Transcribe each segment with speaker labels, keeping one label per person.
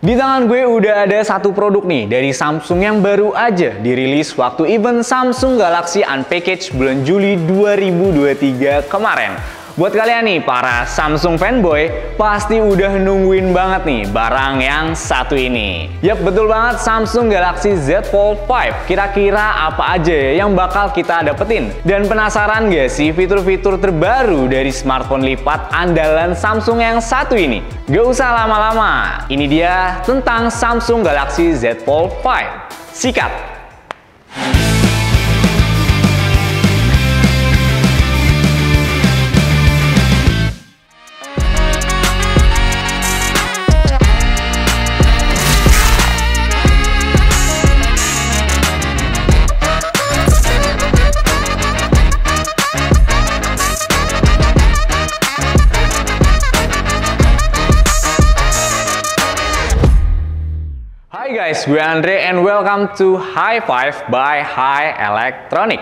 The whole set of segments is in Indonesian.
Speaker 1: Di tangan gue udah ada satu produk nih dari Samsung yang baru aja dirilis waktu event Samsung Galaxy Unpackaged bulan Juli 2023 kemarin. Buat kalian nih para Samsung fanboy, pasti udah nungguin banget nih barang yang satu ini. Yap, betul banget, Samsung Galaxy Z Fold 5. Kira-kira apa aja ya yang bakal kita dapetin? Dan penasaran gak sih fitur-fitur terbaru dari smartphone lipat andalan Samsung yang satu ini? Gak usah lama-lama, ini dia tentang Samsung Galaxy Z Fold 5. Sikat! Hai guys, gue Andre and welcome to Hi5 by Hi Electronic.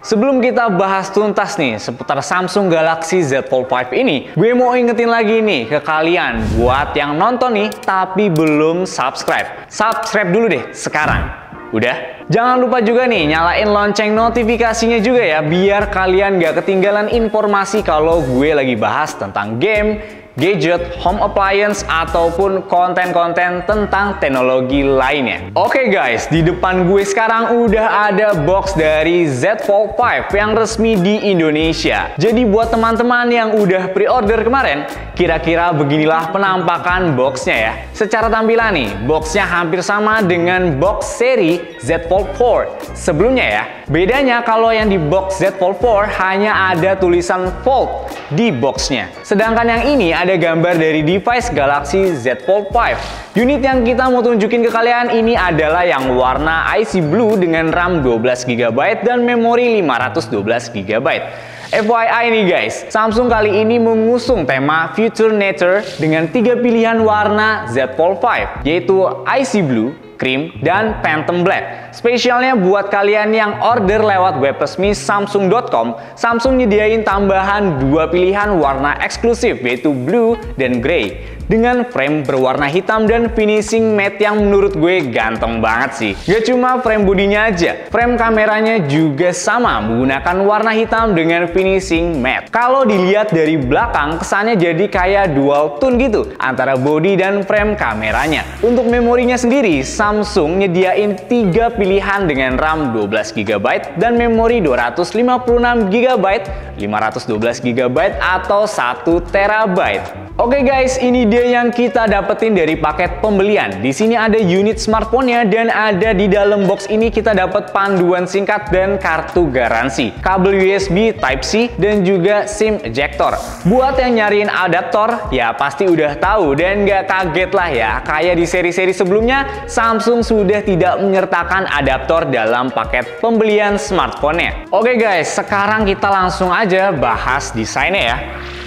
Speaker 1: Sebelum kita bahas tuntas nih seputar Samsung Galaxy Z Fold 5 ini, gue mau ingetin lagi nih ke kalian buat yang nonton nih tapi belum subscribe. Subscribe dulu deh sekarang. Udah? Jangan lupa juga nih nyalain lonceng notifikasinya juga ya biar kalian gak ketinggalan informasi kalau gue lagi bahas tentang game, gadget, home appliance, ataupun konten-konten tentang teknologi lainnya. Oke guys, di depan gue sekarang udah ada box dari Z Fold 5 yang resmi di Indonesia. Jadi buat teman-teman yang udah pre-order kemarin, kira-kira beginilah penampakan boxnya ya. Secara tampilan nih, boxnya hampir sama dengan box seri Z Fold 4 sebelumnya ya. Bedanya kalau yang di box Z Fold 4 hanya ada tulisan Fold di boxnya. Sedangkan yang ini ada gambar dari device Galaxy Z Fold 5. Unit yang kita mau tunjukin ke kalian ini adalah yang warna icy blue dengan RAM 12GB dan memori 512GB. FYI nih guys, Samsung kali ini mengusung tema Future Nature dengan 3 pilihan warna Z Fold 5, yaitu icy blue, cream, dan phantom black. Spesialnya buat kalian yang order lewat web resmi samsung.com, Samsung nyediain tambahan 2 pilihan warna eksklusif yaitu blue dan grey dengan frame berwarna hitam dan finishing matte yang menurut gue ganteng banget sih. Gak cuma frame bodinya aja, frame kameranya juga sama menggunakan warna hitam dengan finishing matte. Kalau dilihat dari belakang kesannya jadi kayak dual tone gitu antara body dan frame kameranya. Untuk memorinya sendiri, Samsung nyediain 3 pilihan dengan RAM 12GB dan memori 256GB, 512GB atau 1TB. Oke guys, ini dia yang kita dapetin dari paket pembelian. Di sini ada unit smartphone-nya dan ada di dalam box ini kita dapat panduan singkat dan kartu garansi, kabel USB Type-C dan juga SIM ejector. Buat yang nyariin adaptor, ya pasti udah tahu dan nggak kaget lah ya. Kayak di seri-seri sebelumnya, Samsung sudah tidak menyertakan adaptor dalam paket pembelian smartphone-nya. Oke guys, sekarang kita langsung aja bahas desainnya ya.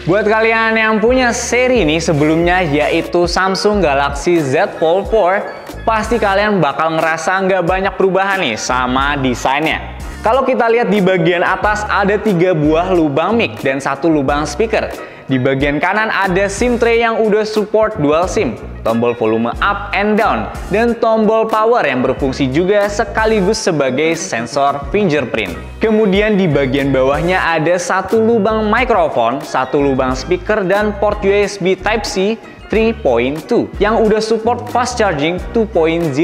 Speaker 1: Buat kalian yang punya seri ini sebelumnya yaitu Samsung Galaxy Z Fold 4, pasti kalian bakal ngerasa nggak banyak perubahan nih sama desainnya. Kalau kita lihat di bagian atas ada 3 buah lubang mic dan 1 lubang speaker. Di bagian kanan ada SIM tray yang udah support dual SIM, tombol volume up and down, dan tombol power yang berfungsi juga sekaligus sebagai sensor fingerprint. Kemudian di bagian bawahnya ada 1 lubang mikrofon, 1 lubang speaker, dan port USB Type-C 3.2 yang udah support fast charging 2.0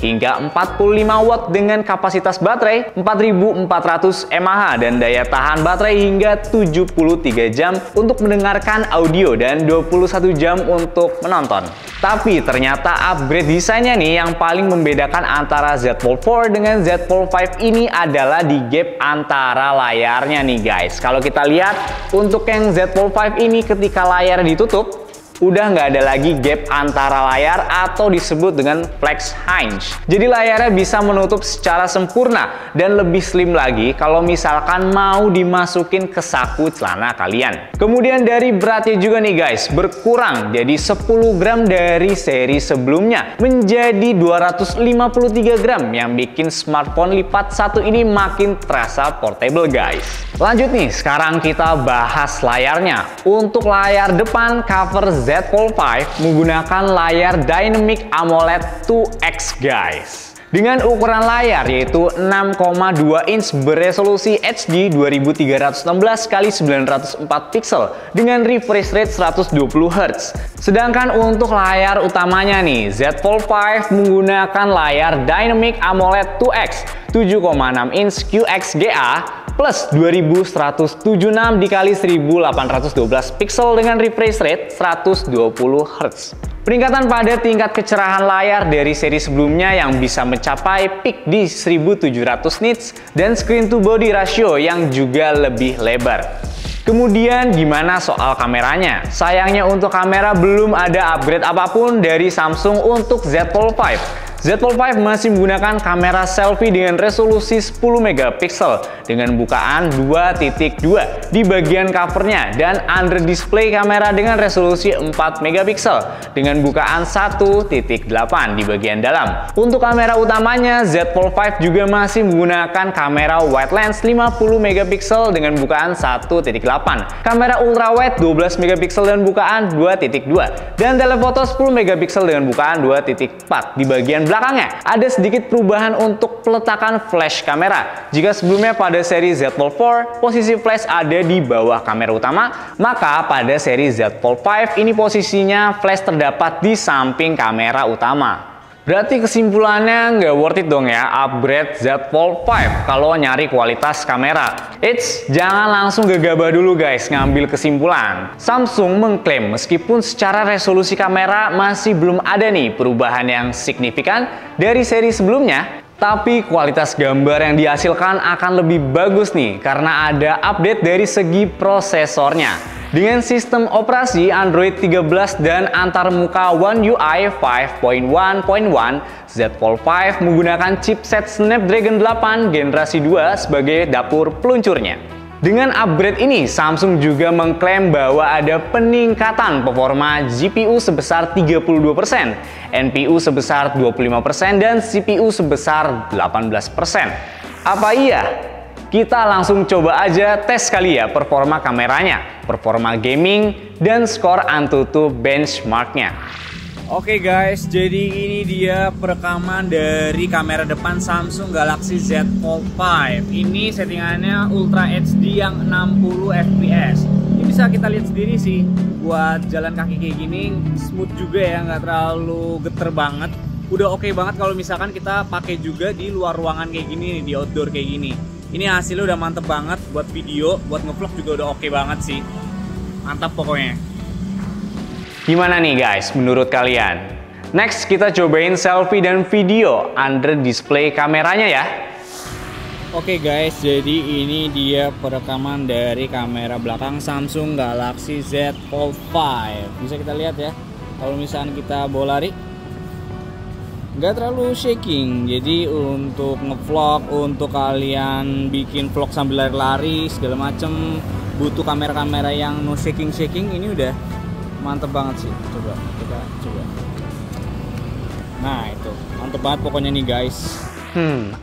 Speaker 1: hingga 45 watt dengan kapasitas baterai 4400 mAh dan daya tahan baterai hingga 73 jam untuk mendengarkan audio dan 21 jam untuk menonton. Tapi ternyata upgrade desainnya nih yang paling membedakan antara Z Fold 4 dengan Z Fold 5 ini adalah di gap antara layarnya nih guys. Kalau kita lihat untuk yang Z Fold 5 ini ketika layar ditutup, udah nggak ada lagi gap antara layar atau disebut dengan flex hinge. Jadi layarnya bisa menutup secara sempurna dan lebih slim lagi kalau misalkan mau dimasukin ke saku celana kalian. Kemudian dari beratnya juga nih guys, berkurang jadi 10 gram dari seri sebelumnya menjadi 253 gram yang bikin smartphone lipat satu ini makin terasa portable guys. Lanjut nih, sekarang kita bahas layarnya. Untuk layar depan cover Z Fold 5 menggunakan layar Dynamic AMOLED 2X guys. Dengan ukuran layar yaitu 6,2 inch beresolusi HD 2316x904 pixel dengan refresh rate 120 Hz. Sedangkan untuk layar utamanya nih, Z Fold 5 menggunakan layar Dynamic AMOLED 2X 7,6 inch QXGA plus 2176x1812 pixel dengan refresh rate 120 Hz. Peningkatan pada tingkat kecerahan layar dari seri sebelumnya yang bisa mencapai peak di 1700 nits dan screen to body ratio yang juga lebih lebar. Kemudian gimana soal kameranya? Sayangnya untuk kamera belum ada upgrade apapun dari Samsung untuk Z Fold 5. Z Fold 5 masih menggunakan kamera selfie dengan resolusi 10 megapiksel dengan bukaan 2.2 di bagian covernya dan under display kamera dengan resolusi 4 megapiksel dengan bukaan 1.8 di bagian dalam. Untuk kamera utamanya, Z Fold 5 juga masih menggunakan kamera wide lens 50 megapiksel dengan bukaan 1.8, kamera ultrawide 12 megapiksel dan bukaan 2.2, dan telefoto 10 megapiksel dengan bukaan 2.4 di bagian belakangnya. Ada sedikit perubahan untuk peletakan flash kamera. Jika sebelumnya pada seri Z Fold 4 posisi flash ada di bawah kamera utama, maka pada seri Z Fold 5 ini posisinya flash terdapat di samping kamera utama. Berarti kesimpulannya nggak worth it dong ya upgrade Z Fold 5 kalau nyari kualitas kamera. Eits, jangan langsung gegabah dulu guys ngambil kesimpulan. Samsung mengklaim meskipun secara resolusi kamera masih belum ada nih perubahan yang signifikan dari seri sebelumnya, tapi kualitas gambar yang dihasilkan akan lebih bagus nih karena ada update dari segi prosesornya. Dengan sistem operasi Android 13 dan antarmuka One UI 5.1.1, Z Fold 5 menggunakan chipset Snapdragon 8 generasi 2 sebagai dapur peluncurnya. Dengan upgrade ini, Samsung juga mengklaim bahwa ada peningkatan performa GPU sebesar 32%, NPU sebesar 25%, dan CPU sebesar 18%. Apa iya? Kita langsung coba aja tes kali ya performa kameranya, performa gaming, dan skor AnTuTu benchmarknya. Oke guys, jadi ini dia perekaman dari kamera depan Samsung Galaxy Z Fold 5. Ini settingannya Ultra HD yang 60 fps. Ini bisa kita lihat sendiri sih, buat jalan kaki kayak gini smooth juga ya, nggak terlalu geter banget. Udah oke banget kalau misalkan kita pakai juga di luar ruangan kayak gini nih, di outdoor kayak gini. Ini hasilnya udah mantep banget buat video, buat ngevlog juga udah oke banget sih. Mantap pokoknya. Gimana nih guys menurut kalian? Next kita cobain selfie dan video under display kameranya ya. Oke guys, jadi ini dia perekaman dari kamera belakang Samsung Galaxy Z Fold 5. Bisa kita lihat ya, kalau misalkan kita bawa lari nggak terlalu shaking. Jadi untuk ngevlog, untuk kalian bikin vlog sambil lari-lari segala macem, butuh kamera-kamera yang no shaking-shaking, ini udah mantep banget sih. Coba kita coba. Nah itu mantep banget pokoknya nih guys.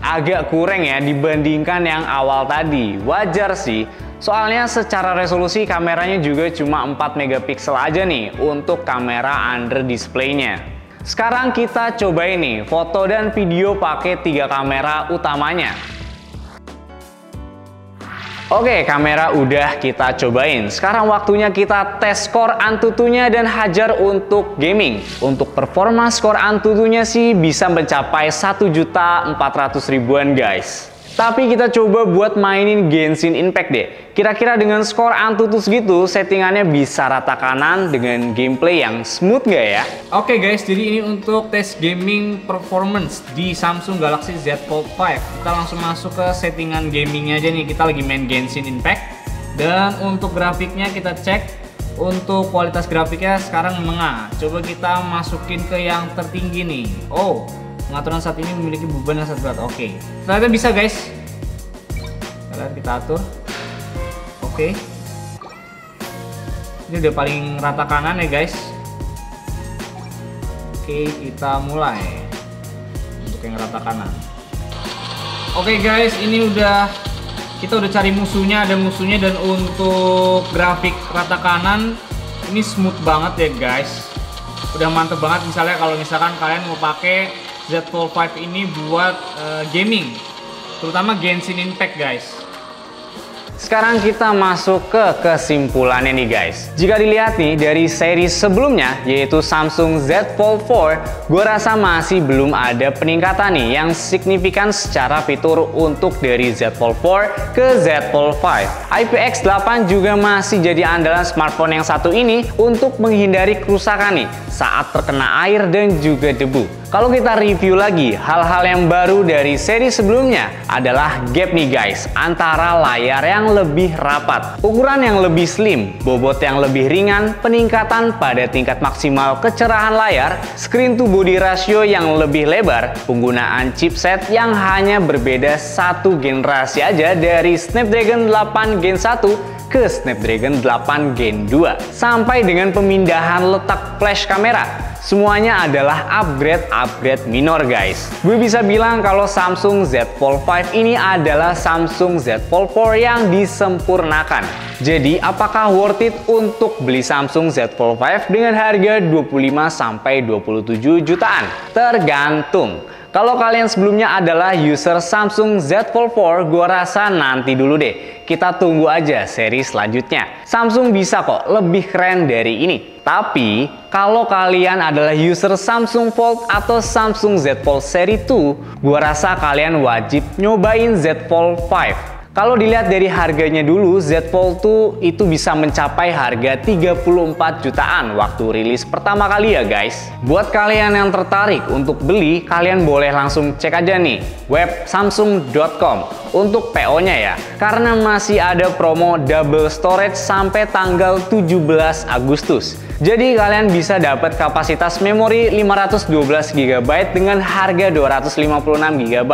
Speaker 1: Agak kurang ya dibandingkan yang awal tadi. Wajar sih, soalnya secara resolusi kameranya juga cuma 4 megapiksel aja nih untuk kamera under display-nya. Sekarang kita coba ini foto dan video pakai 3 kamera utamanya. Oke, kamera udah kita cobain. Sekarang waktunya kita tes skor AnTuTu-nya dan hajar untuk gaming. Untuk performa skor AnTuTu-nya sih bisa mencapai 1.400.000-an guys. Tapi kita coba buat mainin Genshin Impact deh. Kira-kira dengan skor AnTuTu segitu, settingannya bisa rata kanan dengan gameplay yang smooth nggak ya? Oke guys, jadi ini untuk tes gaming performance di Samsung Galaxy Z Fold 5. Kita langsung masuk ke settingan gamingnya aja nih. Kita lagi main Genshin Impact. Dan untuk grafiknya kita cek. Untuk kualitas grafiknya sekarang menengah. Coba kita masukin ke yang tertinggi nih. Oh, pengaturan saat ini memiliki beban yang sangat berat. Oke, ternyata bisa guys. Kita atur. Oke. Ini udah paling rata kanan ya guys. Oke, kita mulai untuk yang rata kanan. Oke guys, ini kita udah cari musuhnya, ada musuhnya, dan untuk grafik rata kanan
Speaker 2: Ini smooth banget ya guys. Udah mantep banget misalnya kalau misalkan kalian mau pakai Z Fold 5 ini buat gaming, terutama Genshin Impact guys.
Speaker 1: Sekarang kita masuk ke kesimpulannya nih guys. Jika dilihat nih dari seri sebelumnya yaitu Samsung Z Fold 4, gue rasa masih belum ada peningkatan nih yang signifikan secara fitur untuk dari Z Fold 4 ke Z Fold 5. IPX8 juga masih jadi andalan smartphone yang satu ini untuk menghindari kerusakan nih saat terkena air dan juga debu. Kalau kita review lagi, hal-hal yang baru dari seri sebelumnya adalah gap nih guys, antara layar yang lebih rapat, ukuran yang lebih slim, bobot yang lebih ringan, peningkatan pada tingkat maksimal kecerahan layar, screen to body ratio yang lebih lebar, penggunaan chipset yang hanya berbeda satu generasi aja dari Snapdragon 8 Gen 1 ke Snapdragon 8 Gen 2, sampai dengan pemindahan letak flash kamera. Semuanya adalah upgrade minor guys. Gue bisa bilang kalau Samsung Z Fold 5 ini adalah Samsung Z Fold 4 yang disempurnakan. Jadi apakah worth it untuk beli Samsung Z Fold 5 dengan harga 25-27 jutaan? Tergantung. Kalau kalian sebelumnya adalah user Samsung Z Fold 4, gua rasa nanti dulu deh. Kita tunggu aja seri selanjutnya. Samsung bisa kok lebih keren dari ini. Tapi, kalau kalian adalah user Samsung Fold atau Samsung Z Fold Seri 2, gua rasa kalian wajib nyobain Z Fold 5. Kalau dilihat dari harganya dulu, Z Fold 2 itu bisa mencapai harga 34 jutaan waktu rilis pertama kali ya guys. Buat kalian yang tertarik untuk beli, kalian boleh langsung cek aja nih web samsung.com untuk PO-nya ya. Karena masih ada promo double storage sampai tanggal 17 Agustus. Jadi kalian bisa dapat kapasitas memori 512 GB dengan harga 256 GB.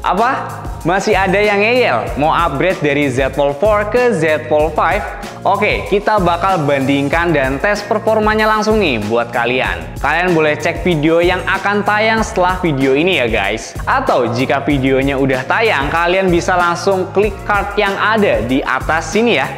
Speaker 1: Apa? Masih ada yang ngeyel mau upgrade dari Z Fold 4 ke Z Fold 5? Oke, kita bakal bandingkan dan tes performanya langsung nih buat kalian. Kalian boleh cek video yang akan tayang setelah video ini ya guys. Atau jika videonya udah tayang, kalian bisa langsung klik card yang ada di atas sini ya.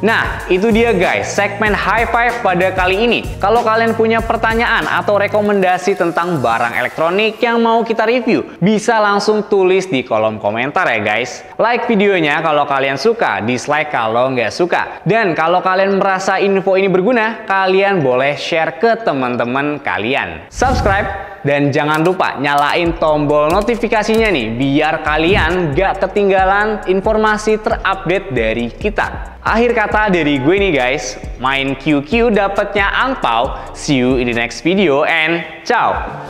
Speaker 1: Nah, itu dia guys, segmen High Five pada kali ini. Kalau kalian punya pertanyaan atau rekomendasi tentang barang elektronik yang mau kita review, bisa langsung tulis di kolom komentar ya guys. Like videonya kalau kalian suka, dislike kalau nggak suka. Dan kalau kalian merasa info ini berguna, kalian boleh share ke teman-teman kalian. Subscribe. Dan jangan lupa nyalain tombol notifikasinya nih, biar kalian gak ketinggalan informasi terupdate dari kita. Akhir kata dari gue nih guys, main QQ dapetnya angpau. See you in the next video and ciao!